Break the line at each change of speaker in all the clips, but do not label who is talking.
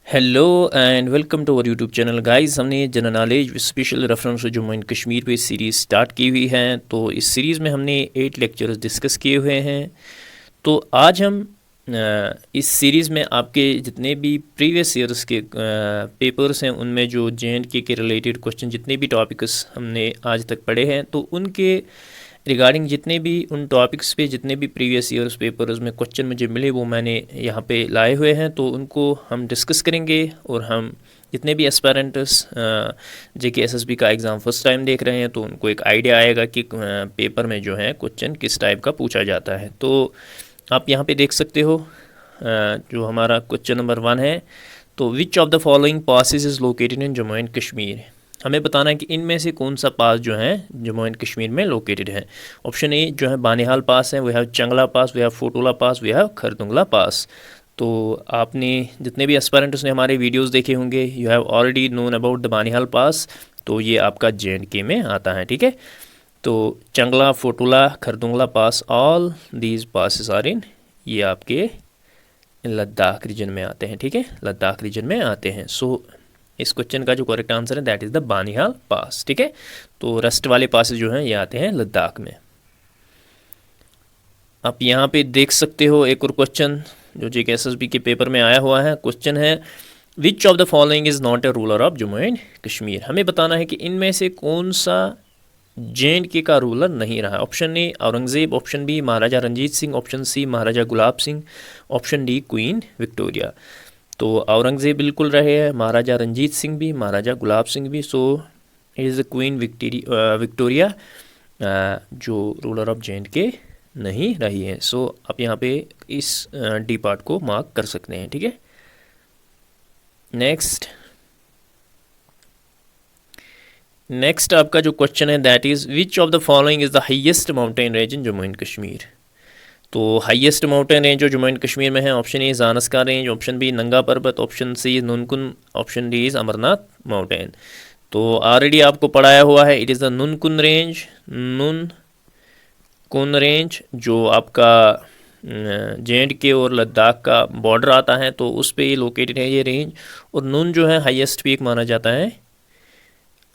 Hello and welcome to our YouTube channel guys. हमने general knowledge with special reference to Jammu and Kashmir पे series start की हुई है। तो इस सीरीज़ में हमने 8 लेक्चर्स डिस्कस किए हुए हैं। तो आज हम इस सीरीज़ में आपके जितने भी प्रीवियस ईयर्स के पेपर्स हैं उनमें जो जे.एंड.के के रिलेटेड क्वेश्चन जितने भी टॉपिक्स हमने आज तक पढ़े हैं तो उनके रिगार्डिंग जितने भी उन टॉपिक्स पे जितने भी प्रीवियस ईयर्स पेपर्स में क्वेश्चन मुझे मिले वो मैंने यहाँ पे लाए हुए हैं। तो उनको हम डिस्कस करेंगे और हम जितने भी एस्पायरेंट्स JK SSB का एग्ज़ाम फर्स्ट टाइम देख रहे हैं तो उनको एक आइडिया आएगा कि पेपर में जो है क्वेश्चन किस टाइप का पूछा जाता है। तो आप यहाँ पे देख सकते हो जो हमारा क्वेश्चन नंबर 1 है। तो विच of the following passes is located in Jammu and Kashmir. हमें बताना है कि इनमें से कौन सा पास जो है जम्मू एंड कश्मीर में लोकेटेड है। ऑप्शन ए जो है बानिहाल पास है, we have Changla pass, we have Fotula pass, we have Khardungla pass. तो आपने जितने भी एस्पायरेंट्स ने हमारे वीडियोस देखे होंगे you have already known about the Banihal pass. तो ये आपका JNK में आता है, ठीक है। तो Changla, Fotula, Khardungla pass, all these passes are in, ये आपके लद्दाख रीजन में आते हैं, ठीक है, लद्दाख रीजन में आते हैं। सो इस क्वेश्चन का जो करेक्ट आंसर है दैट इज़ द बानिहाल पास, ठीक है। तो रेस्ट वाले पासेस जो हैं ये आते हैं लद्दाख में। आप यहाँ पे देख सकते हो एक और क्वेश्चन जो JK SSB के पेपर में आया हुआ है। क्वेश्चन है which of the following is not A ruler of Jammu and Kashmir. हमें बताना है कि इनमें से कौन सा JNK का रूलर नहीं रहा। Option A Aurangzeb, option B Maharaja Ranjit Singh, option C Maharaja Gulab Singh, option D queen Victoria. तो औरंगज़ेब बिल्कुल रहे हैं, महाराजा रंजीत सिंह भी, महाराजा गुलाब सिंह भी। सो इट इज़ क्वीन विक्टोरिया जो रूलर ऑफ JNK नहीं रही है। सो आप यहाँ पे इस डी पार्ट को मार्क कर सकते हैं, ठीक है। नेक्स्ट आपका जो क्वेश्चन है that is which of the following is the highest mountain range in Jammu and Kashmir. तो हाईएस्ट माउंटेन रेंज जो जम्मू एंड कश्मीर में है, option A Zanskar range, option B Nanga Parbat, option C Nunkun, option D is Amarnath mountain. तो ऑलरेडी आपको पढ़ाया हुआ है, it is the Nunkun range जो आपका JNK और लद्दाख का बॉर्डर आता है तो उस पर ये लोकेटेड है ये रेंज। और नुन जो है हाईएस्ट पीक माना जाता है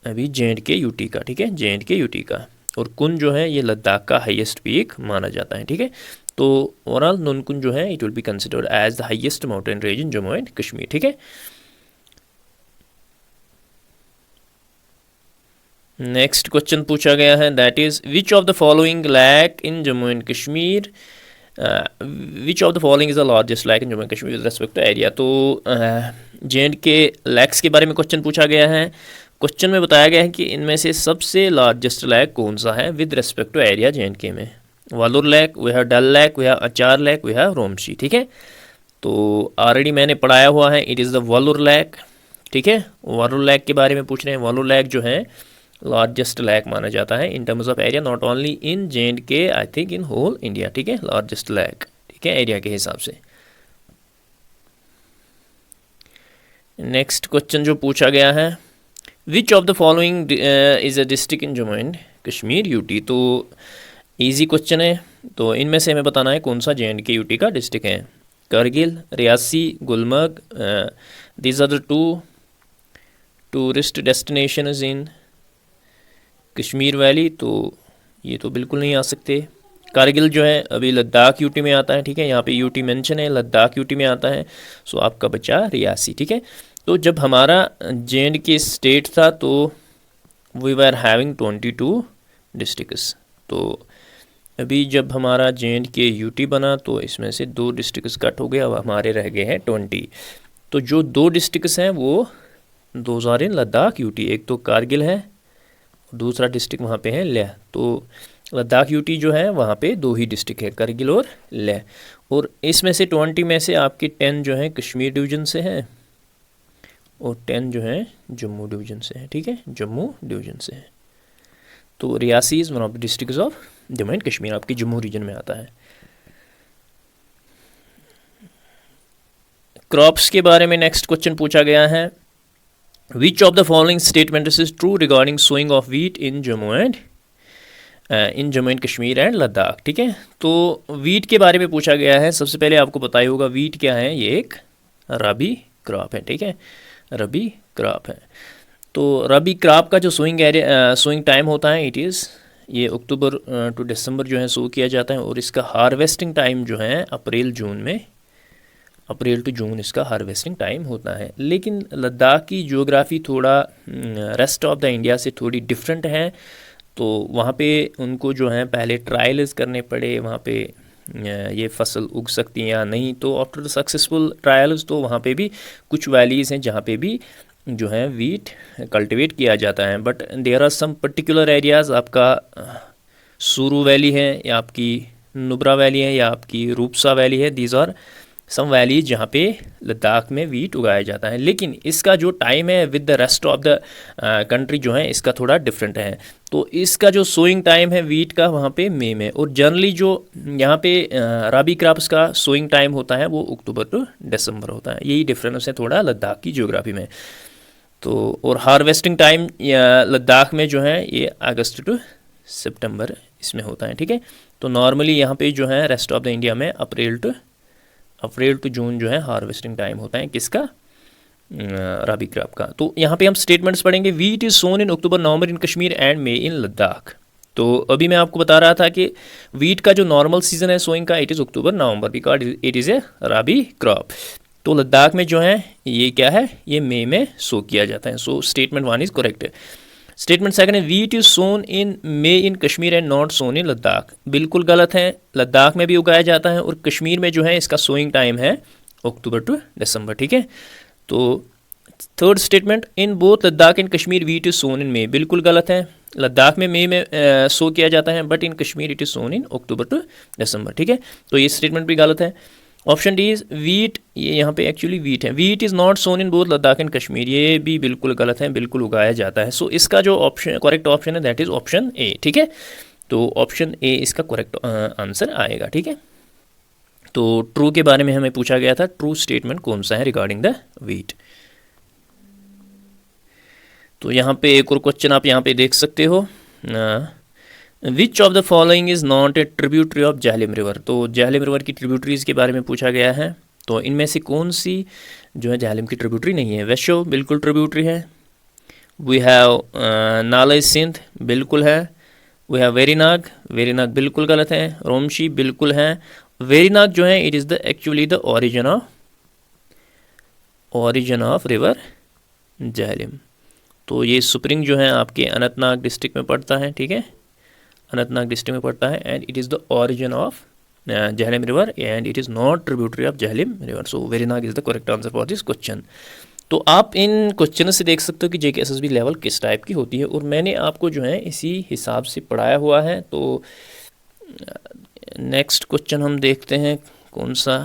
अभी JNK UT का, ठीक है, JNK UT का। और कुन जो है ये लद्दाख का हाईएस्ट पीक माना जाता है, ठीक है। तो ओवरऑल नुनकुन जो है it will be considered as the highest mountain range in Jammu and Kashmir, ठीक है। नेक्स्ट क्वेश्चन पूछा गया है that is which of the following lake in Jammu and Kashmir, which of the following is the largest lake in Jammu and Kashmir with respect to area. तो JNK lakes के बारे में question पूछा गया है। क्वेश्चन में बताया गया है कि इनमें से सबसे लार्जेस्ट लैक कौन सा है with respect to area JNK में। Wular lake, we have Dal lake, we have Achar lake, we have Romshi, ठीक है। तो ऑलरेडी मैंने पढ़ाया हुआ है, it is the Wular lake, ठीक है। वालुर लैक के बारे में पूछ रहे हैं। वालुर लैक जो है लार्जेस्ट लैक माना जाता है in terms of area, not only in JNK, I think in whole India, ठीक है, लार्जेस्ट लैक, ठीक है, एरिया के हिसाब से। नेक्स्ट क्वेश्चन जो पूछा गया है which of the following is a district in Jammu and Kashmir UT। तो इजी क्वेश्चन है। तो इनमें से हमें बताना है कौन सा JNK UT का डिस्ट्रिक्ट है। Kargil, Reasi, Gulmarg, these are the 2 tourist destinations in Kashmir valley. तो ये तो बिल्कुल नहीं आ सकते। कारगिल जो है अभी लद्दाख UT में आता है, ठीक है, यहाँ पे UT मेंशन है, लद्दाख UT में आता है। सो आपका बचा रियासी, ठीक है। तो जब हमारा JNK स्टेट था तो वी वर हैविंग 22 डिस्ट्रिक्ट्स। तो अभी जब हमारा JNK UT बना तो इसमें से 2 डिस्ट्रिक्ट्स कट हो गए, अब हमारे रह गए हैं 20। तो जो 2 डिस्ट्रिक्ट्स हैं वो 2 इन लद्दाख UT, एक तो कारगिल है, दूसरा डिस्ट्रिक्ट वहाँ पे है लेह। तो लद्दाख UT जो है वहाँ पे 2 ही डिस्ट्रिक्ट है, करगिल और लेह। और इसमें से 20 में से आपके 10 जो है कश्मीर डिवीज़न से है और 10 जो है जम्मू डिवीज़न से है, ठीक है, जम्मू डिवीज़न से है। तो Reasi is one of the districts of Jammu and Kashmir, आपकी जम्मू रीजन में आता है। क्रॉप्स के बारे में नेक्स्ट क्वेश्चन पूछा गया है which of the following statements is true regarding sowing of wheat in Jammu and Kashmir and Ladakh, ठीक है। तो वीट के बारे में पूछा गया है। सबसे पहले आपको पता ही होगा वीट क्या है, ये एक रबी क्रॉप है, ठीक है, रबी क्रॉप है। तो रबी क्रॉप का जो सोइंग टाइम होता है इट इज़ ये अक्टूबर टू दिसंबर जो है सो किया जाता है, और इसका हार्वेस्टिंग टाइम जो है अप्रैल टू जून इसका हार्वेस्टिंग टाइम होता है। लेकिन लद्दाख की ज्योग्राफी थोड़ा रेस्ट ऑफ द इंडिया से थोड़ी डिफरेंट है, तो वहाँ पे उनको जो है पहले ट्रायल्स करने पड़े, वहाँ पे ये फसल उग सकती है या नहीं। तो आफ्टर द सक्सेसफुल ट्रायल्स तो वहाँ पे भी कुछ वैलीज़ हैं जहाँ पे भी जो है वीट कल्टीवेट किया जाता है। But there are some particular areas, आपका सुरू वैली है या आपकी नुब्रा वैली है या आपकी रूपसा वैली है, दीज आर सम वैलीज जहाँ पे लद्दाख में वीट उगाया जाता है। लेकिन इसका जो टाइम है with the rest of the country जो है इसका थोड़ा डिफरेंट है। तो इसका जो सोइंग टाइम है वीट का वहाँ पे मई में, और जनरली जो यहाँ पे राबी क्रॉप्स का सोइंग टाइम होता है वो अक्टूबर टू दिसंबर होता है। यही डिफरेंस है थोड़ा लद्दाख की ज्योग्राफी में। तो और हार्वेस्टिंग टाइम लद्दाख में जो है ये अगस्त टू सितंबर इसमें होता है, ठीक है। तो नॉर्मली यहाँ पे जो है रेस्ट ऑफ द इंडिया में अप्रैल टू जून जो है हार्वेस्टिंग टाइम होता है किसका, राबी क्रॉप का। तो यहाँ पे हम स्टेटमेंट्स पढ़ेंगे। Wheat is sown in October November in Kashmir and May in Ladakh. तो अभी मैं आपको बता रहा था कि वीट का जो नॉर्मल सीजन है सोइंग का it is October November because it is a rabi crop. तो लद्दाख में जो है ये क्या है, ये मई में सो किया जाता है। So statement 1 is correct. Statement second है wheat is sown in May in Kashmir and not sown in Ladakh. बिल्कुल गलत है, लद्दाख में भी उगाया जाता है और कश्मीर में जो है इसका सोइंग टाइम है अक्टूबर टू दिसंबर, ठीक है। तो third statement in both Ladakh and Kashmir wheat is sown in May. बिल्कुल गलत है, लद्दाख में मई में सो किया जाता है but in Kashmir it is sown in October to December, ठीक है। तो ये स्टेटमेंट भी गलत है। ऑप्शन डी इज़ वीट, ये यहाँ पे एक्चुअली वीट है, wheat is not sown in both Ladakh and Kashmir, ये भी बिल्कुल गलत है, बिल्कुल उगाया जाता है। सो इसका जो ऑप्शन करेक्ट ऑप्शन है दैट इज़ ऑप्शन ए, ठीक है। तो ऑप्शन ए इसका करेक्ट आंसर आएगा, ठीक है। तो ट्रू के बारे में हमें पूछा गया था, ट्रू स्टेटमेंट कौन सा है रिगार्डिंग द वीट। तो यहाँ पे एक और क्वेश्चन आप यहाँ पे देख सकते हो, विच of the following is not A tributary of Jhelum river. तो झेलम रिवर की ट्रिब्यूटरीज़ के बारे में पूछा गया है। तो इनमें से कौन सी जो है झेलम की ट्रिब्यूटरी नहीं है। वैश्यो बिल्कुल ट्रिब्यूटरी है, वी हैव नाले सिंध बिल्कुल है, वी हैव वेरीनाग बिल्कुल गलत है, रोमशी बिल्कुल है। वेरीनाग जो है it is the actually the origin of river Jhelum. तो ये स्प्रिंग जो है आपके अनंतनाग डिस्ट्रिक्ट में पड़ता है, ठीक है, अनंतनाग डिस्ट्रिक्ट में पड़ता है and it is the origin of Jhelum river and it is not tributary of Jhelum river. So Verinag is the correct answer for this question. तो आप इन क्वेश्चन से देख सकते हो कि JKSSB लेवल किस टाइप की होती है, और मैंने आपको जो है इसी हिसाब से पढ़ाया हुआ है। तो नेक्स्ट क्वेश्चन हम देखते हैं कौन सा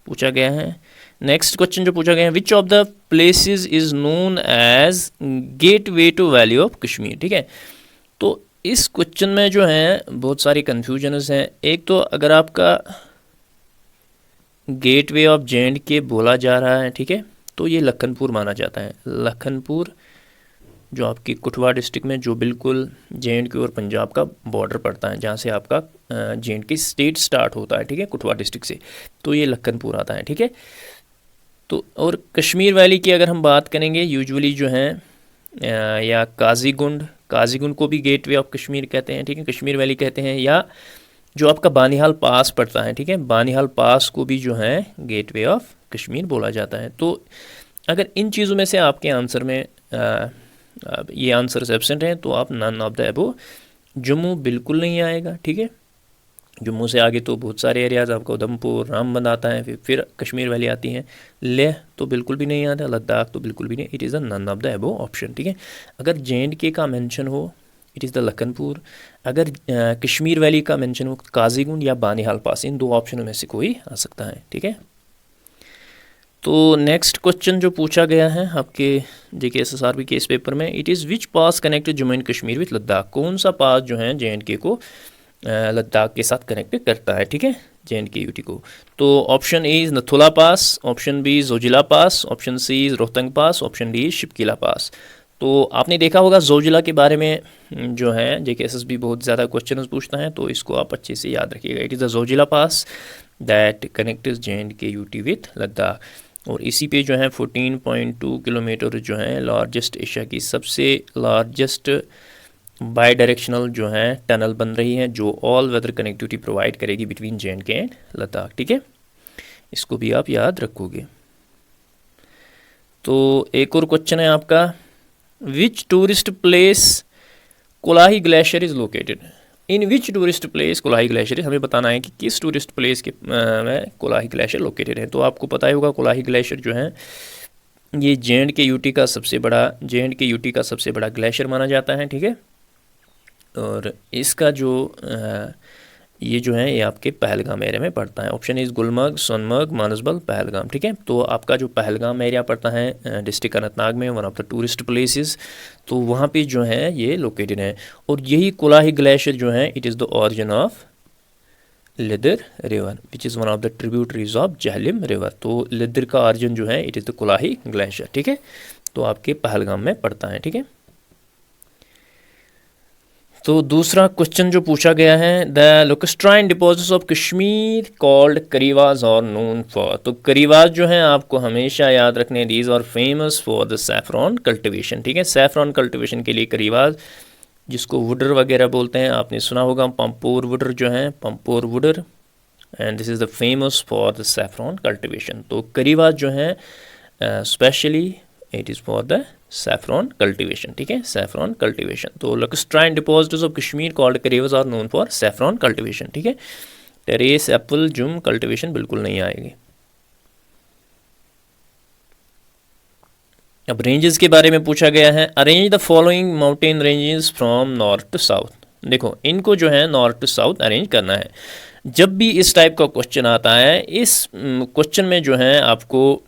पूछा गया है। नेक्स्ट क्वेश्चन जो पूछा गया है, which of the places is known as gateway to valley of Kashmir, ठीक है। तो इस क्वेश्चन में जो है बहुत सारी कन्फ्यूजन्स हैं। एक तो अगर आपका गेट वे ऑफ J&K बोला जा रहा है, ठीक है, तो ये लखनपुर माना जाता है। लखनपुर जो आपकी कठुआ डिस्ट्रिक्ट में जो बिल्कुल J&K और पंजाब का बॉर्डर पड़ता है, जहाँ से आपका J&K स्टेट स्टार्ट होता है, ठीक है, कठुआ डिस्ट्रिक्ट से, तो ये लखनपुर आता है, ठीक है। तो और कश्मीर वैली की अगर हम बात करेंगे यूजुअली जो है या काजीगुंड को भी गेट वे ऑफ कश्मीर कहते हैं, ठीक है, कश्मीर वैली कहते हैं, या जो आपका बानिहाल पास पड़ता है, ठीक है, बानिहाल पास को भी जो है गेट वे ऑफ कश्मीर बोला जाता है। तो अगर इन चीज़ों में से आपके आंसर में ये आंसर एब्सेंट हैं तो आप none of the above, Jammu बिल्कुल नहीं आएगा, ठीक है, जम्मू से आगे तो बहुत सारे एरियाज़ आपका उधमपुर रामबंद आता है, फिर कश्मीर वैली आती है, लेह तो बिल्कुल भी नहीं आता, लद्दाख तो बिल्कुल भी नहीं, it is a none of the above option, ठीक है। अगर J&K का मेंशन हो इट इज़ द लखनपुर, अगर कश्मीर वैली का मेंशन हो काजीगुंड या बानिहाल पास, इन दो ऑप्शनों में से कोई आ सकता है, ठीक है। तो नेक्स्ट क्वेश्चन जो पूछा गया है आपके JKSSRB के इस पेपर में, it is which pass connected Jammu and Kashmir with Ladakh. कौन सा पास जो है J&K को लद्दाख के साथ कनेक्ट करता है, ठीक है, J&K UT को। तो option A is Nathula pass, option B Zojila pass, option C is Rohtang pass, option D Shipkila pass. तो आपने देखा होगा जोजिला के बारे में जो है JKSSB बहुत ज़्यादा क्वेश्चन पूछता है, तो इसको आप अच्छे से याद रखिएगा। It is the Zoji La pass that connects J&K UT with Ladakh. और इसी पे जो है 14.2 किलोमीटर जो है लार्जेस्ट एशिया की सबसे लार्जेस्ट बाई डायरेक्शनल जो है टनल बन रही है, जो ऑल वेदर कनेक्टिविटी प्रोवाइड करेगी बिटवीन जे.एंड.के एंड लद्दाख। ठीक है, इसको भी आप याद रखोगे। तो एक और क्वेश्चन है आपका, which tourist place Kolahoi glacier is located. In which tourist place Kolahoi glacier, हमें बताना है कि किस टूरिस्ट प्लेस के में कोलाही ग्लेशियर लोकेटेड है। तो आपको पता ही होगा कोलाही ग्लेशियर जो है ये जे.एंड.के का सबसे बड़ा ग्लेशियर माना जाता है। ठीक है, और इसका जो ये जो है ये आपके पहलगाम एरिया में पड़ता है। Option is Gulmarg, Sonmarg, Manasbal, Pahalgam. ठीक है, तो आपका जो पहलगाम एरिया पड़ता है डिस्ट्रिक्ट अनंतनाग में, one of the tourist places, तो वहाँ पे जो है ये लोकेटेड है। और यही कोलाही ग्लेशियर जो है it is the origin of Lidder river which is one of the tributaries of Jhelum river. तो लिदर का ऑरिजिन जो है इट इज़ द कोलाही ग्लेशियर। ठीक है, तो आपके पहलगाम में पड़ता है। ठीक है, तो दूसरा क्वेश्चन जो पूछा गया है, the lacustrine deposits of Kashmir called karewas और नोन फॉर। तो करीवाज जो है आपको हमेशा याद रखने, these are famous for the saffron cultivation. ठीक है, सैफरॉन कल्टिवेशन के लिए करीवाज, जिसको वुडर वगैरह बोलते हैं, आपने सुना होगा पंपोर वुडर जो है, Pampore wudar, and this is the famous for the saffron cultivation. तो करीवाज जो है specially it is for the saffron cultivation. ठीक है, सैफरॉन कल्टिवेशन। तो lacustrine deposits of Kashmir called karewas are known for saffron cultivation. ठीक है, टेरेस, एप्पल, जुम कल्टिवेशन बिल्कुल नहीं आएगी। अब रेंजेस के बारे में पूछा गया है, arrange the following mountain ranges from north to south. देखो इनको जो है नॉर्थ टू साउथ अरेंज करना है। जब भी इस टाइप का क्वेश्चन आता है, इस क्वेश्चन में जो है आपको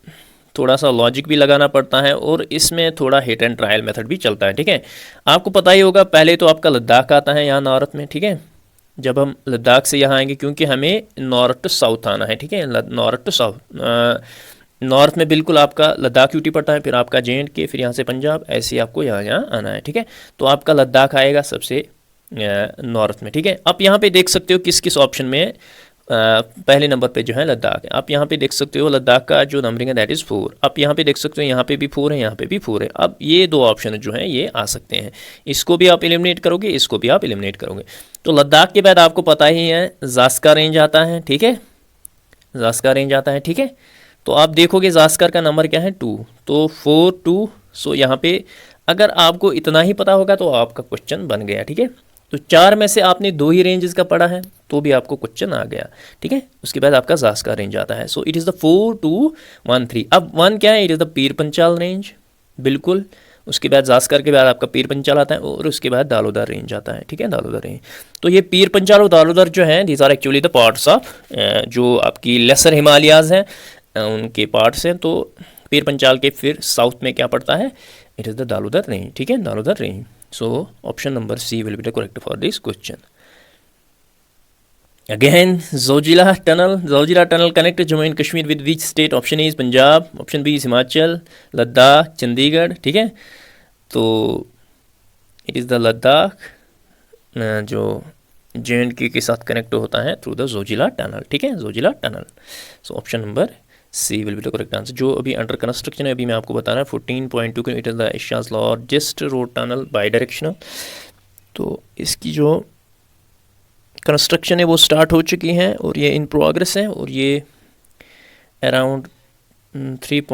थोड़ा सा लॉजिक भी लगाना पड़ता है और इसमें थोड़ा हिट एंड ट्रायल मेथड भी चलता है। ठीक है, आपको पता ही होगा, पहले तो आपका लद्दाख आता है यहाँ नॉर्थ में। ठीक है, जब हम लद्दाख से यहाँ आएंगे, क्योंकि हमें नॉर्थ टू साउथ आना है। ठीक है, नॉर्थ टू साउथ, नॉर्थ में बिल्कुल आपका लद्दाख यूटी पड़ता है, फिर आपका जे.एंड.के, फिर यहाँ से पंजाब, ऐसे आपको यहाँ आना है। ठीक है, तो आपका लद्दाख आएगा सबसे नॉर्थ में। ठीक है, आप यहाँ पे देख सकते हो किस किस ऑप्शन में पहले नंबर पे जो है लद्दाख है। आप यहाँ पे देख सकते हो लद्दाख का जो नंबरिंग है दैट इज़ 4। आप यहाँ पे देख सकते हो यहाँ पे भी 4 है, यहाँ पे भी 4 है। अब ये दो ऑप्शन जो हैं ये आ सकते हैं, इसको भी आप एलिमिनेट करोगे, इसको भी आप एलिमिनेट करोगे। तो लद्दाख के बाद आपको पता ही है ज़ास्का रेंज आता है। ठीक है, ज़ास्का रेंज आता है। ठीक है, तो आप देखोगे ज़ास्कर का नंबर क्या है 2, तो 4 2। सो यहाँ पे अगर आपको इतना ही पता होगा तो आपका क्वेश्चन बन गया। ठीक है, तो 4 में से आपने 2 ही रेंजेस का पढ़ा है तो भी आपको क्वेश्चन आ गया। ठीक है, उसके बाद आपका ज़ास्का रेंज आता है। सो इट इज़ द 4 2 1 3। अब 1 क्या है, it is the Pir Panchal range, बिल्कुल। उसके बाद ज़ास्कर के बाद आपका पीर पंचाल आता है और उसके बाद दालोदर रेंज आता है। ठीक है, दालोदर रेंज। तो ये पीर पंचाल और दालोदर जो हैं these are actually the parts of जो आपकी लेसर हिमालयाज़ हैं उनके पार्ट्स हैं। तो पीर पंचाल के फिर साउथ में क्या पड़ता है, इट इज़ द दालोदर रेंज। ठीक है, दालोदर range. So option number C will be the correct for this question. Again, Zojila tunnel connect Jammu and Kashmir with which state? Option A is Punjab, option B is Himachal, Ladakh, Chandigarh. ठीक है, तो it is the Ladakh जो J&K के साथ connect होता है through the Zoji La tunnel. ठीक है, Zojila tunnel. So option number C will be the correct answer. जो अभी अंडर कंस्ट्रक्शन है, अभी मैं आपको बता रहा हूँ 14.2 kilometre the Asia's largest road tunnel by directional. तो इसकी जो कंस्ट्रक्शन है वो स्टार्ट हो चुकी है और ये इन प्रोग्रेस है और ये अराउंड 3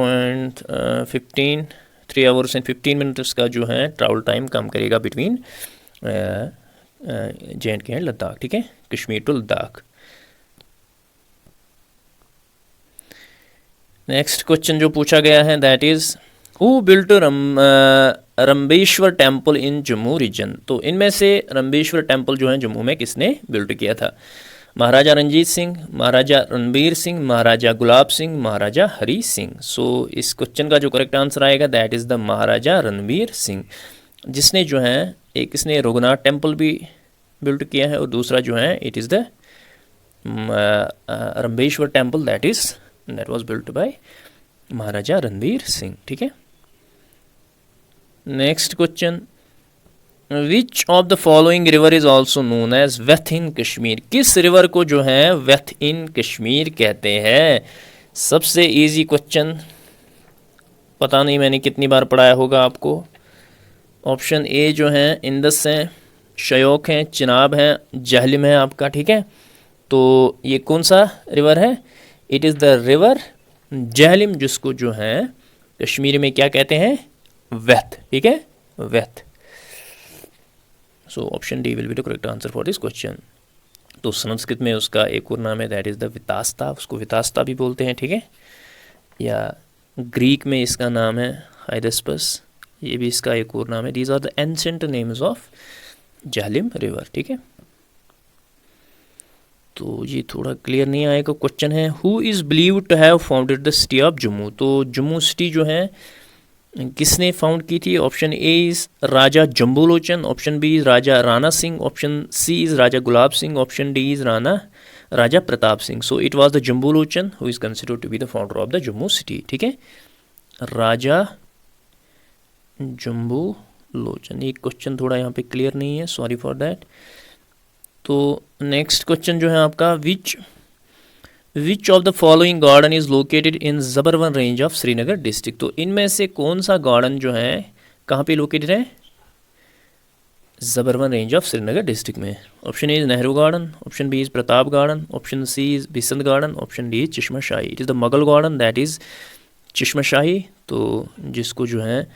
आवर्स एंड 15 मिनट्स का जो है ट्रैवल टाइम कम करेगा बिटवीन जे.एंड.के एंड लद्दाख। ठीक है, Kashmir to Ladakh. Next question जो पूछा गया है that is who built Rambeshwar temple in Jammu region. तो इनमें से रंबेश्वर टेम्पल जो है जम्मू में किसने बिल्ट किया था? महाराजा रंजीत सिंह, महाराजा रणबीर सिंह, महाराजा गुलाब सिंह, महाराजा हरी सिंह। सो इस क्वेश्चन का जो करेक्ट आंसर आएगा दैट इज़ द महाराजा रणबीर सिंह, जिसने जो है एक इसने रघुनाथ टेम्पल भी बिल्ट किया है और दूसरा जो है it is the Rambeshwar temple that was built by Maharaja Ranbir Singh. ठीक है, next question, which of the following river is also known as Veth in Kashmir. किस रिवर को जो है वेथ इन कश्मीर कहते हैं? सबसे इजी क्वेश्चन, पता नहीं मैंने कितनी बार पढ़ाया होगा आपको। ऑप्शन ए जो है इंदस हैं, शयोक हैं, चिनाब हैं, जहलिम है आपका, ठीक है। तो ये कौन सा रिवर है? It is the river Jhelum, जिसको जो है कश्मीरी में क्या कहते हैं? वैथ, ठीक है, Veth. So option D will be the correct answer for this question. तो संस्कृत में उसका एक और नाम है, दैट इज़ द वितास्ता, उसको वितास्ता भी बोलते हैं, ठीक है। या ग्रीक में इसका नाम है हाइडेस्पस, ये भी इसका एक और नाम है। These are the ancient names of Jhelum river, ठीक है। तो ये थोड़ा क्लियर नहीं आएगा। क्वेश्चन है who is believed to have founded the city of Jammu. तो जम्मू सिटी जो है किसने फाउंड की थी? Option A is Raja Jambulochan, option B is Raja Rana Singh, option C is Raja Gulab Singh, option D is Raja Pratap Singh. So it was the Jambulochan who is considered to be the founder of the Jammu city, ठीक है, राजा जम्बूलोचन। ये question थोड़ा यहाँ पे क्लियर नहीं है, सॉरी फॉर दैट। तो next question जो है आपका, which of the following garden is located in Zabarwan range of Srinagar district. तो इनमें से कौन सा गार्डन जो है कहाँ पे लोकेटेड है? Zabarwan range of Srinagar district में। Option A is Nehru garden, option B is Pratap garden, option C is Bisant garden, option D is Chashma Shahi. It is the Mughal garden, that is Chashma Shahi, तो जिसको जो है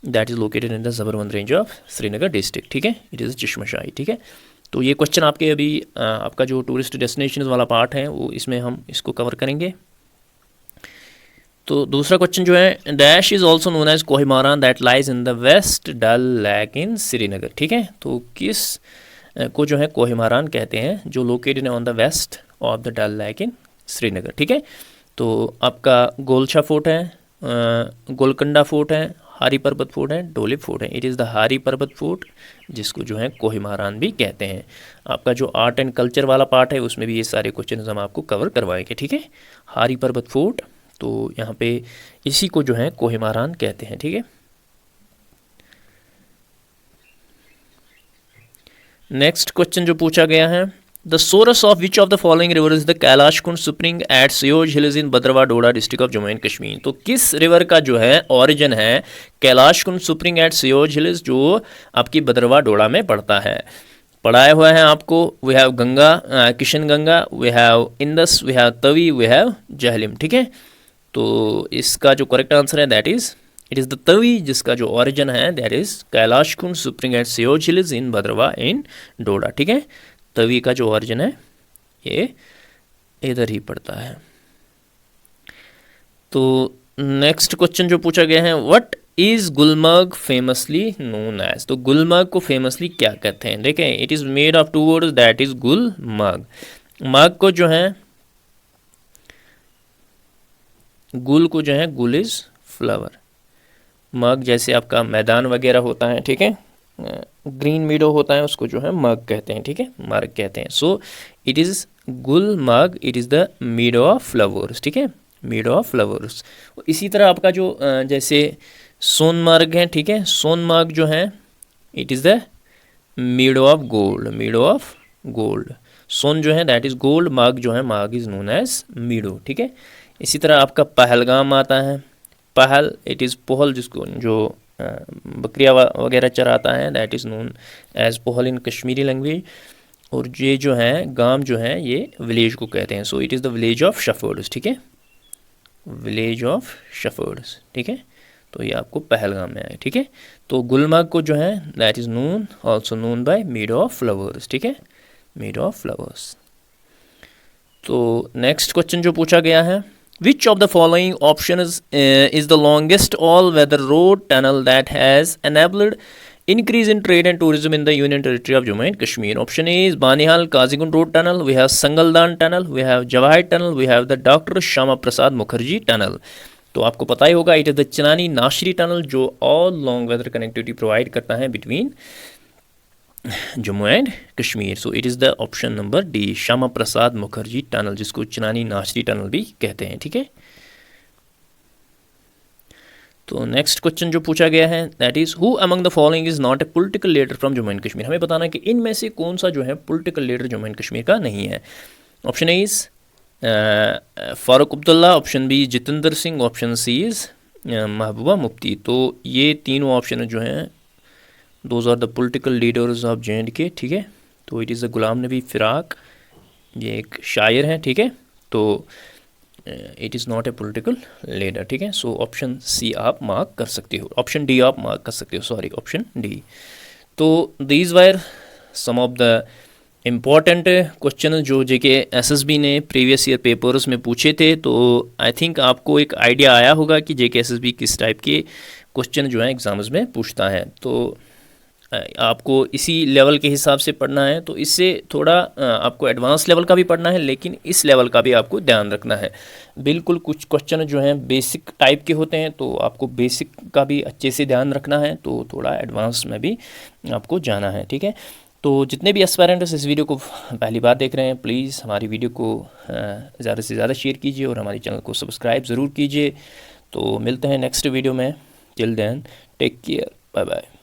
that is located in the Zabarwan range of Srinagar district, ठीक है, it is Chashma शाही, ठीक है। तो ये क्वेश्चन आपके अभी आपका जो टूरिस्ट डेस्टिनेशन वाला पार्ट है वो इसमें हम इसको कवर करेंगे। तो दूसरा क्वेश्चन जो है, dash is also known as Kohimaran that lies in the west Dal lake in Srinagar, ठीक है। तो किस को जो है कोहिमारान कहते हैं, जो लोकेटेड है on the west of the Dal lake in Srinagar, ठीक है। तो आपका गोलछा फोर्ट है, गोलकंडा फोर्ट है, हारी पर्वत फोर्ट है, डोलिप फोर्ट है। इट इज़ द हारी पर्वत फोर्ट, जिसको जो है कोहिमारान भी कहते हैं। आपका जो आर्ट एंड कल्चर वाला पार्ट है उसमें भी ये सारे क्वेश्चन हम आपको कवर करवाएंगे, ठीक है। हारी पर्वत फोर्ट, तो यहाँ पे इसी को जो है कोहिमारान कहते हैं, ठीक है। नेक्स्ट क्वेश्चन जो पूछा गया है, the source of which of the following river is the Kailash Kund spring at Sayoj hills in Bhaderwah Doda district of Jammu and Kashmir. तो किस रिवर का जो है ओरिजिन है Kailash Kund spring at Sayoj hills, जो आपकी भद्रवा डोडा में पड़ता है? पढ़ाया हुआ है आपको। We have Ganga, Kishan Ganga, we have Indus, we have Tawi, we have Jhelum, ठीक है। तो इसका जो करेक्ट आंसर है that is it is the Tawi, जिसका जो ओरिजिन है that is Kailash Kund spring at Sayoj hills in Bhaderwah in Doda, ठीक है। तवी का जो ओरिजिन है ये इधर ही पड़ता है। तो नेक्स्ट क्वेश्चन जो पूछा गया है, what is Gulmarg famously known as. तो गुलमर्ग को फेमसली क्या कहते हैं? देखें, it is made of 2 words, that is Gulmarg. मर्ग को जो है, गुल को जो है, गुल इज़ फ्लावर। मर्ग जैसे आपका मैदान वगैरह होता है, ठीक है, ग्रीन मीडो होता है, उसको जो है मर्ग कहते हैं, ठीक है, मर्ग कहते हैं। सो it is Gulmarg, it is the meadow of flowers, ठीक है, मीडो ऑफ फ्लावर्स। इसी तरह आपका जो जैसे सोनमर्ग है, ठीक है, सोनमर्ग जो है it is the meadow of gold, meadow of gold. सोन जो है दैट इज़ गोल्ड, मर्ग जो है, मर्ग इज़ नोन एज मीडो, ठीक है। इसी तरह आपका पहलगाम आता है, पहल, इट इज़ पोहल, जिसको जो बकरिया वगैरह चराता है, that is known as pohal in Kashmiri language. और ये जो है गांव जो है ये विलेज को कहते हैं। सो it is the village of shepherd's, ठीक है, विलेज ऑफ शेफर्ड्स, ठीक है। तो ये आपको पहलगाम में आए, ठीक है। तो गुलमर्ग को जो है that is known also known by मीडो of flowers, ठीक है, मीडो ऑफ फ्लावर्स। तो नेक्स्ट क्वेश्चन जो पूछा गया है, which of the following options is the longest all-weather road tunnel that has enabled increase in trade and tourism in the Union Territory of Jammu and Kashmir? Option A is Banihal Kazigund Road Tunnel, we have Sangaldan Tunnel, we have Jawahir Tunnel, we have the Dr. Shama Prasad Mukherjee Tunnel. तो आपको पता ही होगा, it is the Chenani Nashri tunnel, जो all long weather connectivity provide करता है between Jammu and Kashmir. So it is the option number D, Shyama Prasad Mukherjee tunnel, जिसको Chenani Nashri tunnel भी कहते हैं, ठीक है। तो नेक्स्ट क्वेश्चन जो पूछा गया है that is who among the following is not a political leader from Jammu and Kashmir. हमें बताना कि इनमें से कौन सा जो है political leader Jammu and Kashmir का नहीं है। Option A is Farooq Abdullah, option B Jitendra Singh, option C is Mehbooba Mufti. तो ये तीनों ऑप्शन जो हैं those are the political leaders of J&K, ठीक है। तो इट इज़ गुलाम नबी फ़िराक, ये एक शायर हैं, ठीक है। तो it is not a political leader, ठीक है। सो ऑप्शन सी आप मार्क कर सकते हो, ऑप्शन डी आप मार्क कर सकते हो, सॉरी ऑप्शन डी। तो these were some of the important question जो JK-SSB ने प्रीवियस ईयर पेपर्स में पूछे थे। तो आई थिंक आपको एक आइडिया आया होगा कि JK-SSB किस टाइप के क्वेश्चन जो हैं एग्ज़ाम्स में पूछता है। तो आपको इसी लेवल के हिसाब से पढ़ना है। तो इससे थोड़ा आपको एडवांस लेवल का भी पढ़ना है, लेकिन इस लेवल का भी आपको ध्यान रखना है। बिल्कुल कुछ क्वेश्चन जो हैं बेसिक टाइप के होते हैं, तो आपको बेसिक का भी अच्छे से ध्यान रखना है, तो थोड़ा एडवांस में भी आपको जाना है, ठीक है। तो जितने भी एस्पायरेंट्स इस वीडियो को पहली बार देख रहे हैं, प्लीज़ हमारी वीडियो को ज़्यादा से ज़्यादा शेयर कीजिए और हमारे चैनल को सब्सक्राइब ज़रूर कीजिए। तो मिलते हैं नेक्स्ट वीडियो में। Till then take care, bye bye.